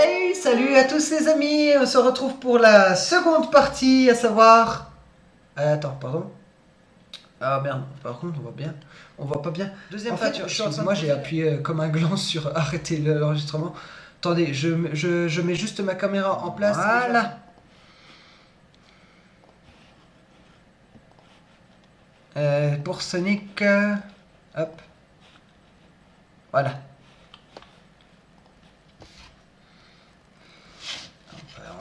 Hey, salut à tous les amis, on se retrouve pour la seconde partie, à savoir... attends, pardon. Ah merde, par contre on voit bien. On voit pas bien. Deuxième fait, facture, je suis en train de moi j'ai poser- appuyé comme un gland sur arrêter l'enregistrement. Attendez, je mets juste ma caméra en place. Voilà. Pour Sonic, hop, voilà.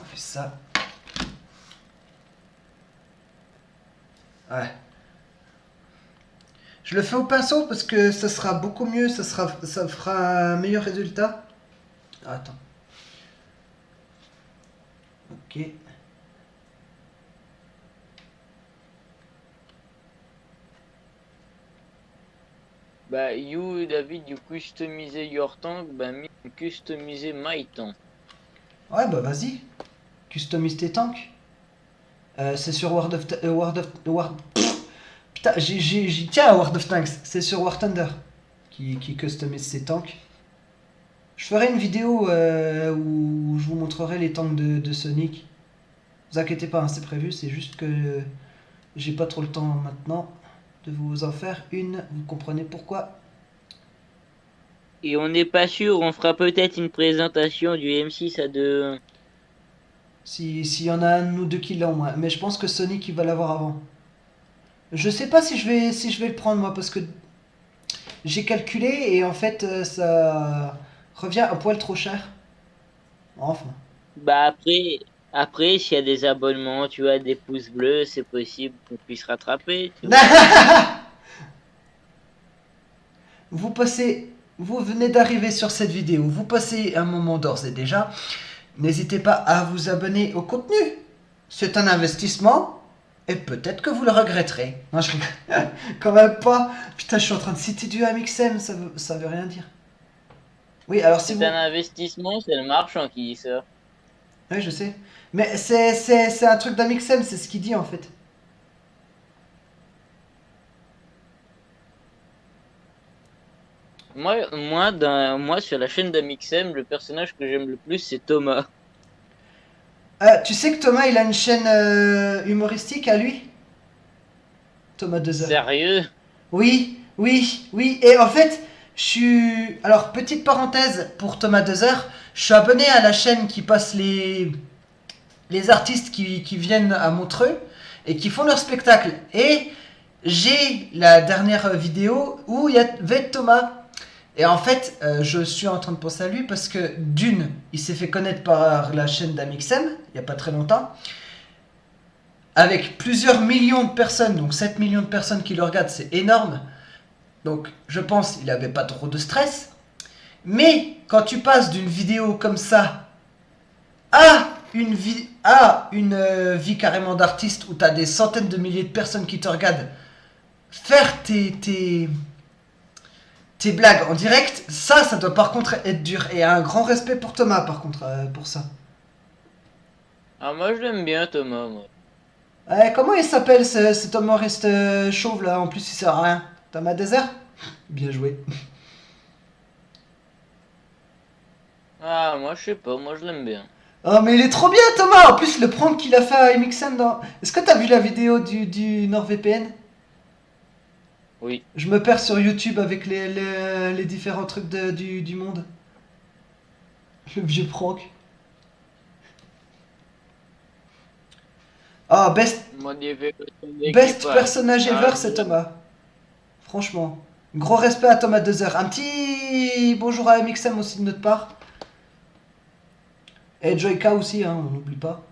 On fait ça. Ouais. Je le fais au pinceau parce que ça sera beaucoup mieux, ça fera un meilleur résultat. Attends. Ok. Bah, you, David, you customiser your tank, bah, me customiser my tank. Ouais, bah vas-y. Customise tes tanks. C'est sur World of... Putain, j'y tiens à World of Tanks. C'est sur War Thunder qui customise ses tanks. Je ferai une vidéo où je vous montrerai les tanks de Sonic. Vous inquiétez pas, hein, c'est prévu. C'est juste que j'ai pas trop le temps maintenant de vous en faire une. Vous comprenez pourquoi. Et on n'est pas sûr, on fera peut-être une présentation du M6 à deux. S'il y en a un ou deux qui l'ont, moi. Mais je pense que Sonic il va l'avoir avant. Je sais pas si je vais le prendre moi parce que j'ai calculé et en fait ça revient un poil trop cher. Enfin. Bah, après, s'il y a des abonnements, tu as des pouces bleus, c'est possible qu'on puisse rattraper, tu vois. vous passez, vous venez d'arriver sur cette vidéo, vous passez un moment d'ores et déjà. N'hésitez pas à vous abonner au contenu. C'est un investissement et peut-être que vous le regretterez. Non, je rigole. Quand même pas. Putain, je suis en train de citer du AMXM, ça veut rien dire. Oui, alors si C'est un vous... investissement, c'est le marchand qui dit ça. Oui, je sais. Mais c'est un truc d'AMXM, c'est ce qu'il dit en fait. Moi, sur la chaîne d'Amixem, le personnage que j'aime le plus, c'est Thomas. Tu sais que Thomas, il a une chaîne humoristique à lui. Thomas 2 heures. Sérieux? Oui, oui, oui. Et en fait, je suis... Alors, petite parenthèse pour Thomas 2 heures. Je suis abonné à la chaîne qui passe les artistes qui viennent à Montreux et qui font leur spectacle. Et j'ai la dernière vidéo où il y avait Thomas. Et en fait, je suis en train de penser à lui parce que d'une, il s'est fait connaître par la chaîne d'Amixem, il n'y a pas très longtemps, avec plusieurs millions de personnes, donc 7 millions de personnes qui le regardent, c'est énorme. Donc je pense qu'il n'avait pas trop de stress. Mais quand tu passes d'une vidéo comme ça à une vie carrément d'artiste où tu as des centaines de milliers de personnes qui te regardent, faire tes blagues en direct, ça doit par contre être dur. Et un grand respect pour Thomas par contre pour ça. Ah, moi, je l'aime bien, Thomas, moi. Comment il s'appelle cet humoriste chauve là? En plus il sert à rien. Thomas Désert. Bien joué. Ah, moi, je sais pas, moi, je l'aime bien. Oh mais il est trop bien Thomas. En plus le prank qu'il a fait à MXN dans... Est-ce que t'as vu la vidéo du NordVPN? Oui. Je me perds sur YouTube avec les différents trucs du monde. Le vieux prank. Ah, Modification best d'équipage. personnage Ah, ever, c'est Thomas. Franchement. Gros respect à Thomas 2 heures. Un petit bonjour à MXM aussi de notre part. Et Joyka aussi, hein, on n'oublie pas.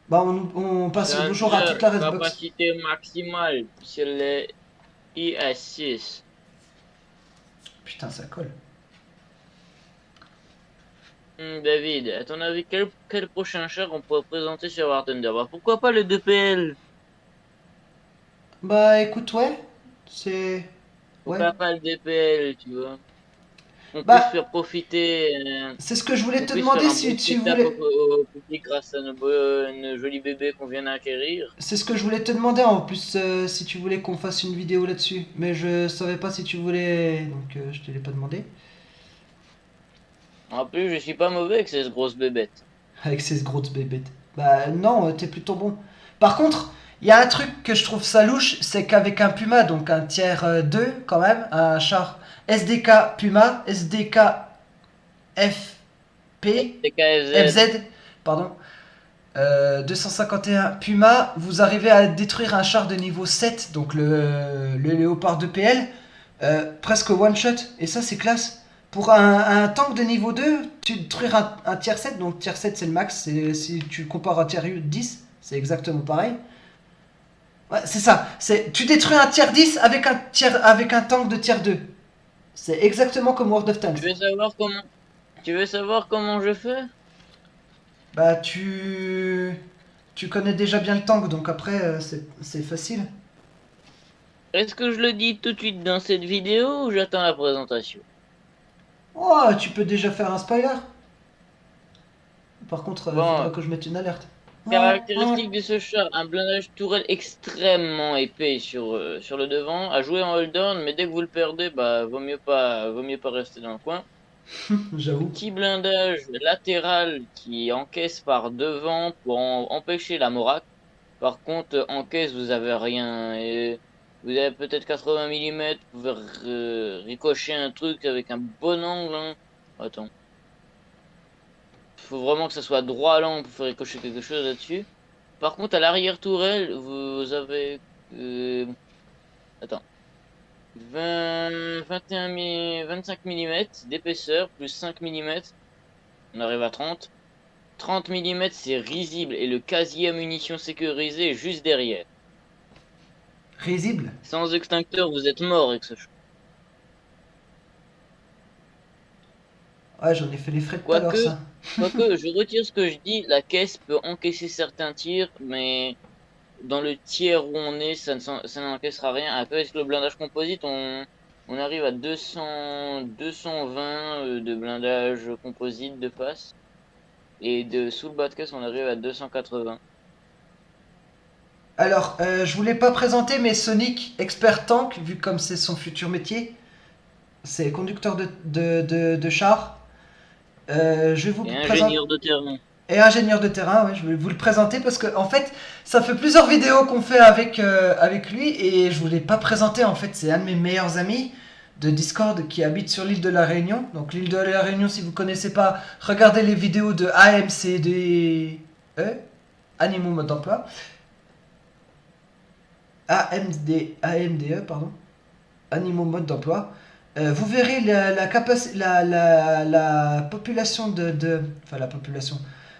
Bah, on passe le bonjour à toute chargeur, la Redbox. capacité maximale sur les IS6. Putain, ça colle. David, à ton avis, quel prochain char on pourrait présenter sur War Thunder? Bah, pourquoi pas le 2PL? Bah, écoute, ouais. C'est. Ouais. Pourquoi pas le DPL, tu vois? On puisse Bah, faire profiter, c'est ce que je voulais on te puisse faire demander un bon si tu spectacle voulais. au public grâce à nos jolis bébés qu'on vient d'acquérir. C'est ce que je voulais te demander en plus si tu voulais qu'on fasse une vidéo là-dessus. Mais je savais pas si tu voulais. Donc je te l'ai pas demandé. En plus, je suis pas mauvais avec ces grosses bébêtes. Avec ces grosses bébêtes. Bah non, t'es plutôt bon. Par contre, il y a un truc que je trouve ça louche, c'est qu'avec un Puma, donc un tiers 2 quand même, un char SDK Puma, SDK FP, TKFZ. FZ, pardon, 251 Puma, vous arrivez à détruire un char de niveau 7, donc le Léopard 2 PL, presque one shot, et ça c'est classe. Pour un tank de niveau 2, tu détruire un tier 7, donc tier 7 c'est le max, si tu compares à tier 10, c'est exactement pareil. Ouais, c'est ça, tu détruis un tier 10 avec un tank de tier 2. C'est exactement comme World of Tu Tanks. veux savoir comment, tu veux savoir comment je fais? Bah tu connais déjà bien le tank, donc après c'est facile. Est-ce que je le dis tout de suite dans cette vidéo ou j'attends la présentation? Oh, tu peux déjà faire un spoiler. Par contre, faudra Bon, que je mette une alerte. caractéristique de ce char, un blindage tourelle extrêmement épais sur le devant, à jouer en hold on, mais dès que vous le perdez, bah vaut mieux pas rester dans le coin. J'avoue. Petit blindage latéral qui encaisse par devant pour empêcher la Morak. Par contre, en caisse, vous avez rien. Et vous avez peut-être 80 mm, vous pouvez ricocher un truc avec un bon angle, hein. Attends. Faut vraiment que ça soit droit à l'angle pour faire ricocher quelque chose là-dessus. Par contre, à l'arrière tourelle, vous avez... attends. 25 mm d'épaisseur, plus 5 mm. On arrive à 30. 30 mm, c'est risible et le casier à munitions sécurisé est juste derrière. Risible. Sans extincteur, vous êtes mort avec ce choix. Ouais, j'en ai fait les frais tout à l'heure, Quoique, ça. quoique, je retire ce que je dis, la caisse peut encaisser certains tirs, mais dans le tiers où on est, ça n'encaissera rien. Après, avec le blindage composite, on arrive à 220 de blindage composite de face. Et sous le bas de caisse, on arrive à 280. Alors, je voulais pas présenter, mais Sonic, expert tank, vu comme c'est son futur métier, c'est conducteur de char. Je vais vous Et présenter. ingénieur de terrain. Et ingénieur de terrain, ouais, je vais vous le présenter parce que, en fait, ça fait plusieurs vidéos qu'on fait avec lui et je voulais pas présenter. En fait, c'est un de mes meilleurs amis de Discord qui habite sur l'île de la Réunion. Donc, l'île de la Réunion, si vous connaissez pas, regardez les vidéos de AMCDE, Animaux Mode d'Emploi. AMDE, pardon. Animaux Mode d'Emploi. Vous verrez la population enfin,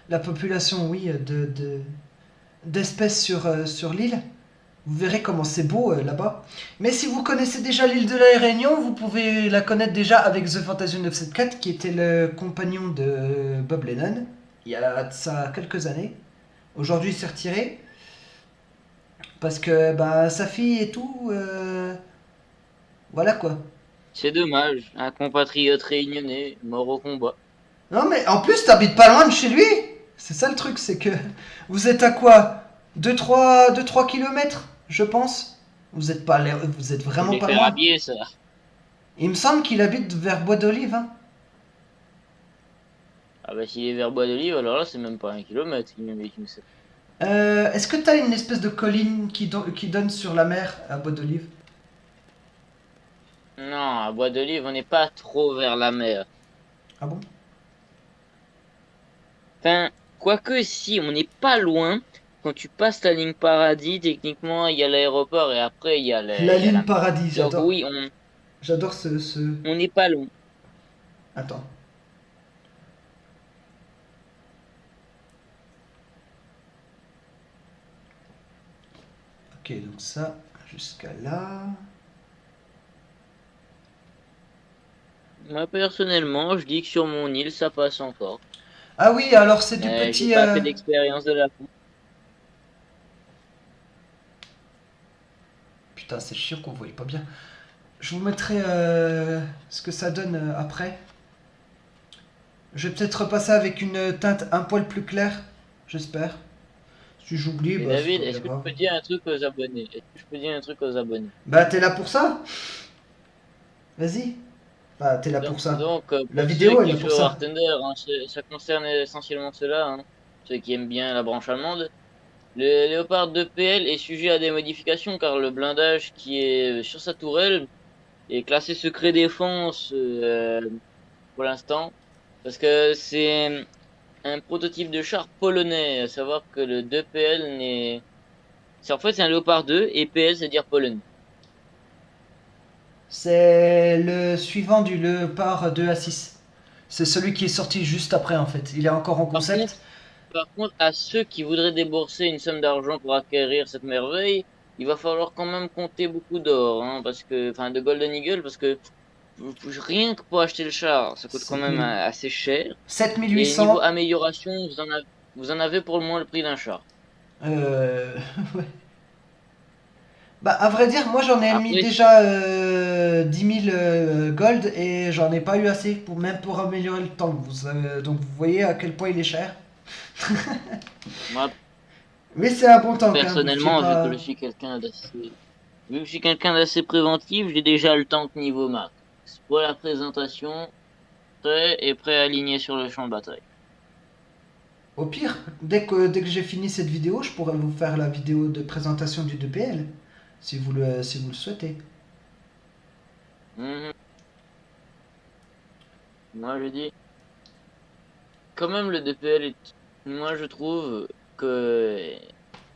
la population, oui, d'espèces sur l'île. Vous verrez comment c'est beau là-bas. Mais si vous connaissez déjà l'île de la Réunion, vous pouvez la connaître déjà avec The Fantasy 974, qui était le compagnon de Bob Lennon, il y a ça quelques années. Aujourd'hui, il s'est retiré, parce que bah, sa fille et tout, voilà quoi. C'est dommage, un compatriote réunionnais, mort au combat. Non mais en plus, t'habites pas loin de chez lui. C'est ça le truc, c'est que vous êtes à quoi 2-3 kilomètres, je pense. Vous êtes Je vraiment vais pas faire loin. habiller ça. Il me semble qu'il habite vers Bois d'Olive. Hein. Ah bah s'il est vers Bois d'Olive, alors là c'est même pas 1 kilomètre qu'il me sait. Est-ce que t'as une espèce de colline qui donne sur la mer à Bois d'Olive? Non, à Bois d'Olive, on n'est pas trop vers la mer. Ah bon? Enfin, quoique si, on n'est pas loin. Quand tu passes la ligne paradis, techniquement, il y a l'aéroport et après La il y a ligne la mer. paradis, Donc j'adore. oui, J'adore ce... on n'est pas loin. Attends. Ok, donc ça, jusqu'à là. Moi personnellement, je dis que sur mon île, ça passe encore. Ah oui, alors c'est du Mais j'ai petit... pas fait d'expérience de la route. Putain, c'est chiant qu'on voyait pas bien. Je vous mettrai ce que ça donne après. Je vais peut-être repasser avec une teinte un poil plus claire, j'espère. Si j'oublie, Et bah c'est David, pas est-ce bien que je grave. peux dire un truc aux abonnés? Est-ce que je peux dire un truc aux abonnés? Bah t'es là pour ça. Vas-y. Bah, t'es là Donc, pour ça. La pour ceux vidéo, elle qui est pour jouent au War ça. Thunder, hein, ça concerne essentiellement ceux-là, hein, ceux qui aiment bien la branche allemande. Le Léopard 2 PL est sujet à des modifications car le blindage qui est sur sa tourelle est classé secret défense pour l'instant. Parce que c'est un prototype de char polonais. À savoir que le 2 PL n'est... C'est en fait c'est un Léopard 2 et PL c'est dire Pologne. C'est le suivant du Leopard 2A6. C'est celui qui est sorti juste après en fait. Il est encore en Par contre, concept. par contre, à ceux qui voudraient débourser une somme d'argent pour acquérir cette merveille, il va falloir quand même compter beaucoup d'or, hein, parce que, enfin, de Golden Eagle, parce que rien que pour acheter le char, ça coûte quand même 7000. assez cher. Et niveau 7800. amélioration, vous en avez pour le moins le prix d'un char. Ouais. Bah, à vrai dire, moi j'en ai mis Après, déjà 10 000 gold et j'en ai pas eu assez pour même pour améliorer le tank. Donc vous voyez à quel point il est cher. moi, Mais c'est un bon tank, hein, vous fiez personnellement, pas. vu que je suis quelqu'un d'assez préventif, j'ai déjà le tank niveau max. Pour la présentation, prêt à aligner sur le champ de bataille. Au pire, dès que j'ai fini cette vidéo, je pourrais vous faire la vidéo de présentation du 2PL, si vous le souhaitez. Mhm. Moi, je dis, quand même, le DPL moi, je trouve que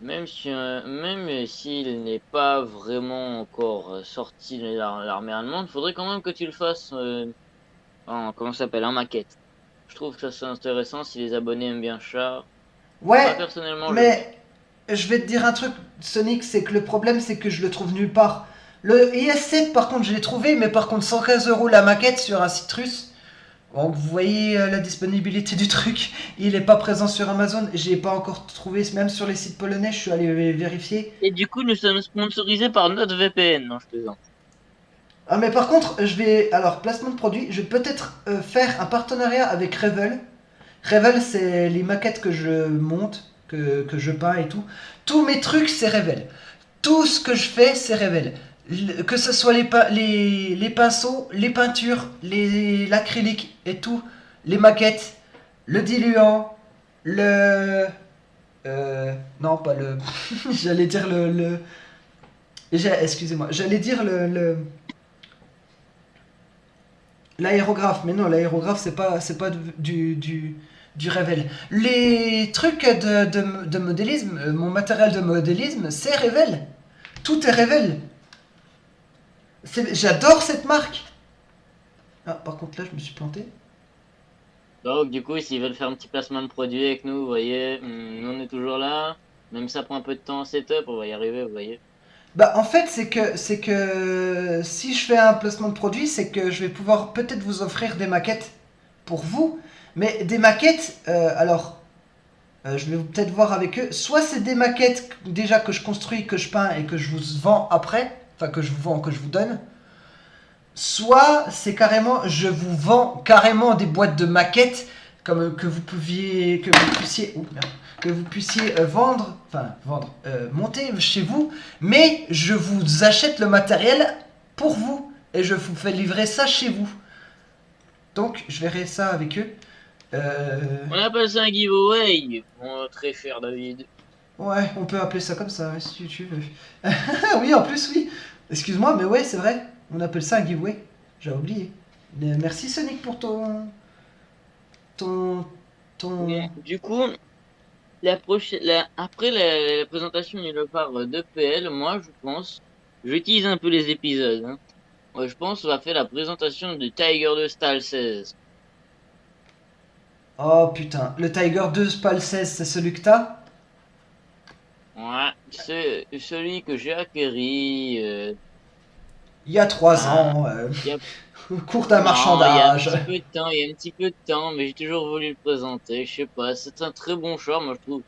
même s'il n'est pas vraiment encore sorti de l'armée allemande, faudrait quand même que tu le fasses comment ça s'appelle, en maquette. Je trouve que ça c'est intéressant si les abonnés aiment bien ça. Moi, Ouais, personnellement, je le ferai. mais je vais te dire un truc, Sonic, c'est que le problème, c'est que je le trouve nulle part. Le IS-7, par contre, je l'ai trouvé, mais par contre, 115 euros la maquette sur un site russe. Bon, vous voyez la disponibilité du truc, il n'est pas présent sur Amazon. J'ai pas encore trouvé, même sur les sites polonais, je suis allé vérifier. Et du coup, nous sommes sponsorisés par NordVPN, non, je plaisante. Ah, mais par contre, je vais. Alors, placement de produit, je vais peut-être faire un partenariat avec Revel. Revel, c'est les maquettes que je monte, que je peins et tout. Tous mes trucs, c'est Revel. Tout ce que je fais, c'est Revel. Que ce soit les pinceaux, les peintures, l'acrylique et tout, les maquettes, le diluant, le. Non, pas le. J'allais dire excusez-moi, j'allais dire l'aérographe, mais non, l'aérographe, c'est pas du Revel. Les trucs de modélisme, mon matériel de modélisme, c'est Revel. Tout est Revel. J'adore cette marque. Ah, par contre, là, je me suis planté. Donc, du coup, s'ils veulent faire un petit placement de produit avec nous, vous voyez, nous on est toujours là. Même ça prend un peu de temps en setup, on va y arriver, vous voyez. Bah, en fait, c'est que si je fais un placement de produit, c'est que je vais pouvoir peut-être vous offrir des maquettes pour vous. Mais des maquettes, alors, je vais peut-être voir avec eux. Soit c'est des maquettes déjà que je construis, que je peins et que je vous vends après. Enfin, que je vous vends, que je vous donne. Soit c'est carrément, je vous vends carrément des boîtes de maquettes comme que vous puissiez monter chez vous, mais je vous achète le matériel pour vous et je vous fais livrer ça chez vous. Donc je verrai ça avec eux. Euh, On appelle ça un giveaway, mon très cher David. ouais, on peut appeler ça comme ça ouais, si tu veux. Ah oui, en plus oui. Excuse-moi, mais ouais, c'est vrai. On appelle ça un giveaway. J'avais oublié. Mais merci Sonic pour ton, ton. Bien. Du coup, après la présentation du Léopard de PL, moi je pense, j'utilise un peu les épisodes, hein. Ouais, je pense qu'on va faire la présentation du Tiger de Style 16. Oh putain, le Tiger 2 Spal 16, c'est celui que t'as? Ouais, c'est celui que j'ai acquéri. Il y a 3 Ben, ans, il y a, au cours d'un non, il y a un marchandage. petit peu de temps, il y a un petit peu de temps, mais j'ai toujours voulu le présenter. Je sais pas, c'est un très bon char, moi je trouve.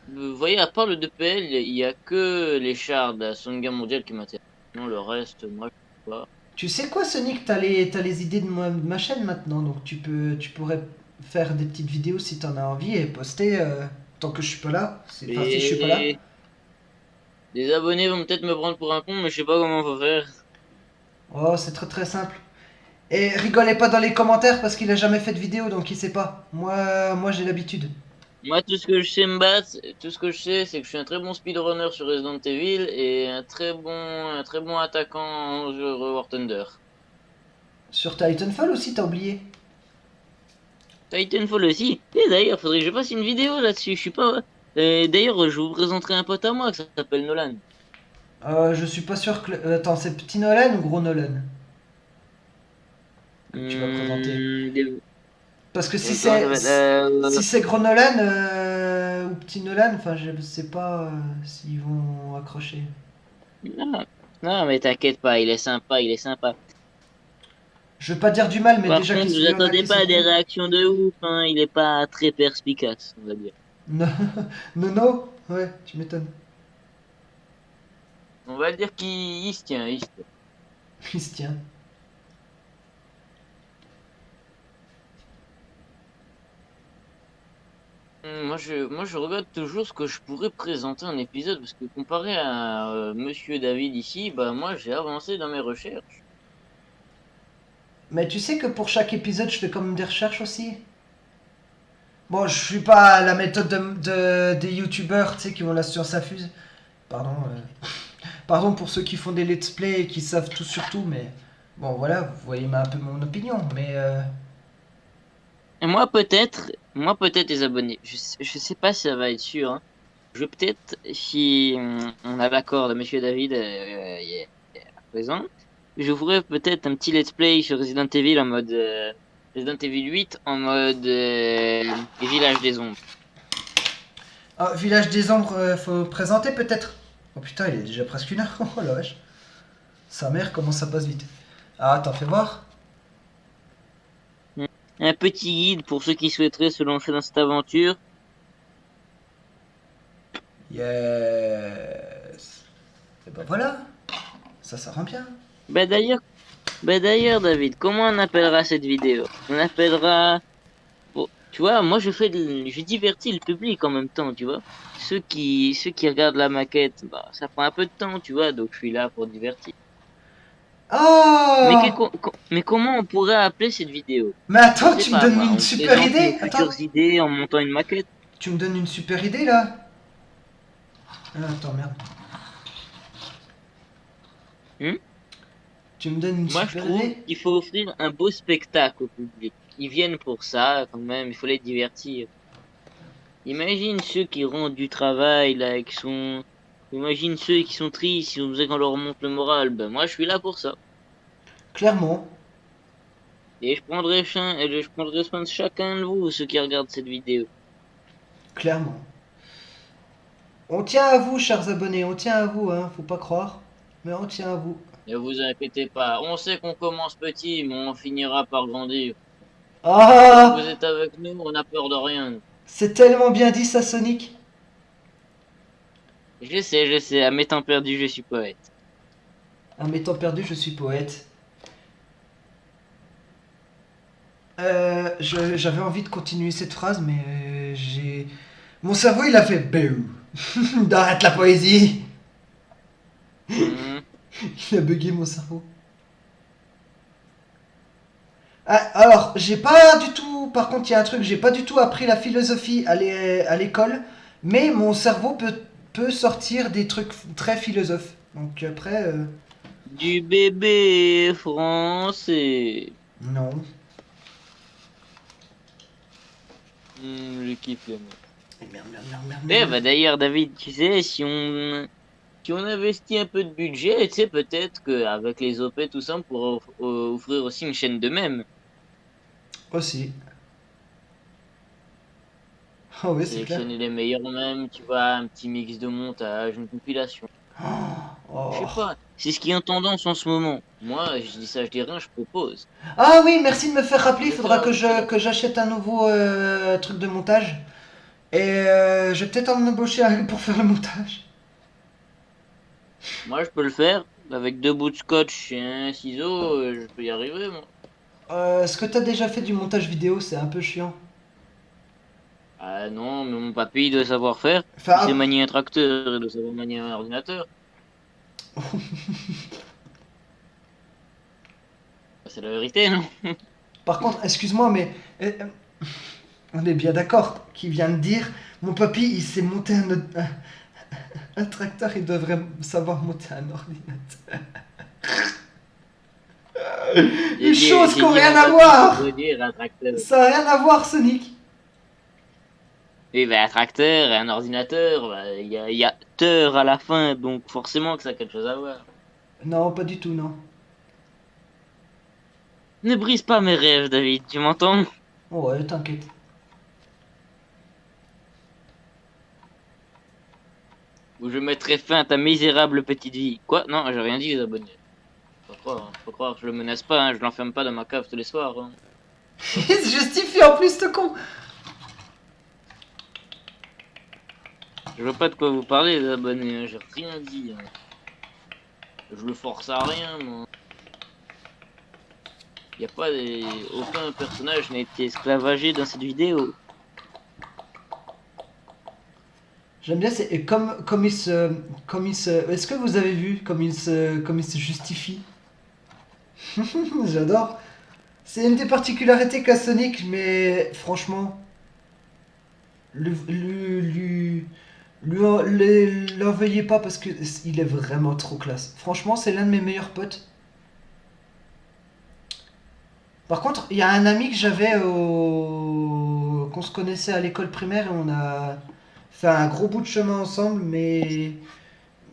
Vous voyez, à part le 2PL, il y a que les chars de la Seconde Guerre mondiale qui m'intéressent. Non, le reste, moi, je sais pas. Tu sais quoi, Sonic, t'as les idées de ma chaîne maintenant, donc tu pourrais faire des petites vidéos si t'en as envie et poster tant que je suis pas là. Enfin, si je suis pas là. Et les abonnés vont peut-être me prendre pour un con, mais je sais pas comment on va faire. Oh, c'est très très simple. Et rigolez pas dans les commentaires parce qu'il a jamais fait de vidéo donc il sait pas. Moi j'ai l'habitude. Moi, tout ce que je sais me battre, tout ce que je sais, c'est que je suis un très bon speedrunner sur Resident Evil et un très bon attaquant sur War Thunder. Sur Titanfall aussi, t'as oublié. Titanfall aussi. Et d'ailleurs, faudrait que je fasse une vidéo là-dessus. Je suis pas. D'ailleurs, je vous présenterai un pote à moi qui s'appelle Nolan. Je suis pas sûr que. Attends, c'est petit Nolan ou gros Nolan que tu vas présenter? Des- Parce que si Comment ça c'est. s'appelle Si c'est gros Nolan ou petit Nolan, enfin je sais pas s'ils vont accrocher. Non, non, mais t'inquiète pas, il est sympa, il est sympa. Je veux pas dire du mal, mais Par déjà contre, qu'il vous y en a attendez qui sont pas à des cool. réactions de ouf, hein. Il est pas très perspicace, on va dire. Non, Nono. Ouais, tu m'étonnes. On va dire qu'il il se tient, il se tient. Il se tient. Moi, je regarde toujours ce que je pourrais présenter en épisode, parce que comparé à Monsieur David ici, bah moi j'ai avancé dans mes recherches. Mais tu sais que pour chaque épisode, je fais comme des recherches aussi. Bon, je suis pas à la méthode des youtubeurs, tu sais, qui ont la science infuse. Pardon, pardon pour ceux qui font des let's play et qui savent tout sur tout, mais bon, voilà, vous voyez un peu mon opinion. Mais Et moi peut-être les abonnés, je sais pas si ça va être sûr, hein. Je vais peut-être, si on a l'accord de Monsieur David il est présent, je ferai peut-être un petit let's play sur Resident Evil en mode Resident Evil 8 en mode Village des Ombres. ah, Village des Ombres, faut présenter peut-être. Oh putain, il est déjà presque une heure. Oh la vache. Sa mère, comment ça passe vite. Ah, attends, fais voir. Un petit guide pour ceux qui souhaiteraient se lancer dans cette aventure. Yes. Et ben voilà, ça rend bien. Bah d'ailleurs, David, comment on appellera cette vidéo? On appellera, bon, tu vois, moi je divertis le public en même temps, tu vois. Ceux qui regardent la maquette, bah ça prend un peu de temps, tu vois, donc je suis là pour divertir. Oh. Mais comment on pourrait appeler cette vidéo? Mais Je attends, sais tu me pas, donnes moi, une on super présente nos idée. Attends, futures idées en montant une maquette. tu me donnes une super idée là. Ah, attends, merde. Hmm. Tu me donnes une Moi, je super trouve idée. qu'il faut offrir un beau spectacle au public. Ils viennent pour ça, quand même, il faut les divertir. Imagine ceux qui rentrent du travail, là, qui sont... Imagine ceux qui sont tristes, ils ont besoin qu'on leur remonte le moral. Ben, moi, je suis là pour ça. Clairement, Et je prendrai soin de chacun de vous, ceux qui regardent cette vidéo. clairement. On tient à vous, chers abonnés, on tient à vous, hein, faut pas croire. Mais on tient à vous. Ne vous inquiétez pas. On sait qu'on commence petit, mais on finira par grandir. Tant que vous Ah, êtes avec nous, on n'a peur de rien. c'est tellement bien dit ça, Sonic. Je sais, à mes temps perdus, je suis poète. À mes temps perdus, je suis poète. J'avais envie de continuer cette phrase, mais j'ai... Mon cerveau, il a fait... Bouh. Arrête la poésie. Hmm. Il a bugué mon cerveau. Ah, alors, j'ai pas du tout... Par contre, il y a un truc, j'ai pas du tout appris la philosophie à l'école, mais mon cerveau peut sortir des trucs très philosophes. Donc après, Du bébé français. non. Je kiffe les mots. Merde, merde, merde, merde, Eh merde. bah d'ailleurs, David, tu sais, si on investit un peu de budget, tu sais, peut-être qu'avec les OP, tout ça, on pourrait offrir aussi une chaîne de même. Aussi. Ah oui, c'est clair. Sélectionner les meilleurs mèmes, tu vois, un petit mix de montage, une compilation. Je sais Oh. pas, c'est ce qui est en tendance en ce moment. Moi, je dis ça, je dis rien, je propose. Ah oui, merci de me faire rappeler. Il Je vais faudra faire avancer la que chose. j'achète un nouveau truc de montage. Et je vais peut-être en embaucher un pour faire le montage. Moi, je peux le faire. Avec deux bouts de scotch et un ciseau, je peux y arriver, moi. Est-ce que t'as déjà fait du montage vidéo? C'est un peu chiant. Ah non, mais mon papy, il doit savoir faire. Il sait Enfin, manier un tracteur, il doit savoir manier un ordinateur. c'est la vérité, non? Par contre, excuse-moi, mais on est bien d'accord qu'il vient de dire mon papy, il s'est monté un tracteur, il devrait savoir monter un ordinateur. Une chose qui n'a rien à voir. Dire un tracteur. Ça n'a rien à voir, Sonic. Oui, bah, un tracteur et un ordinateur, bah, il y a teur à la fin, donc forcément que ça a quelque chose à voir. Non, pas du tout, non. Ne brise pas mes rêves, David, tu m'entends? Ouais, t'inquiète. Ou je mettrai fin à ta misérable petite vie. Quoi? Non, j'ai rien dit, les abonnés. Faut croire que je le menace pas, hein, je l'enferme pas dans ma cave tous les soirs. Hein. Il se justifie en plus, ce con. Je vois pas de quoi vous parlez, les abonnés, hein, j'ai rien dit. Hein. Je le force à rien, moi. Y a pas des... Aucun personnage n'a été esclavagé dans cette vidéo. J'aime bien, c'est comme il se, Est-ce que vous avez vu comme il se justifie? J'adore. C'est une des particularités qu'a Sonic, mais franchement, l'en veuillez pas parce que il est vraiment trop classe. Franchement, c'est l'un de mes meilleurs potes. Par contre, il y a un ami que j'avais qu'on se connaissait à l'école primaire et on a fait un gros bout de chemin ensemble, mais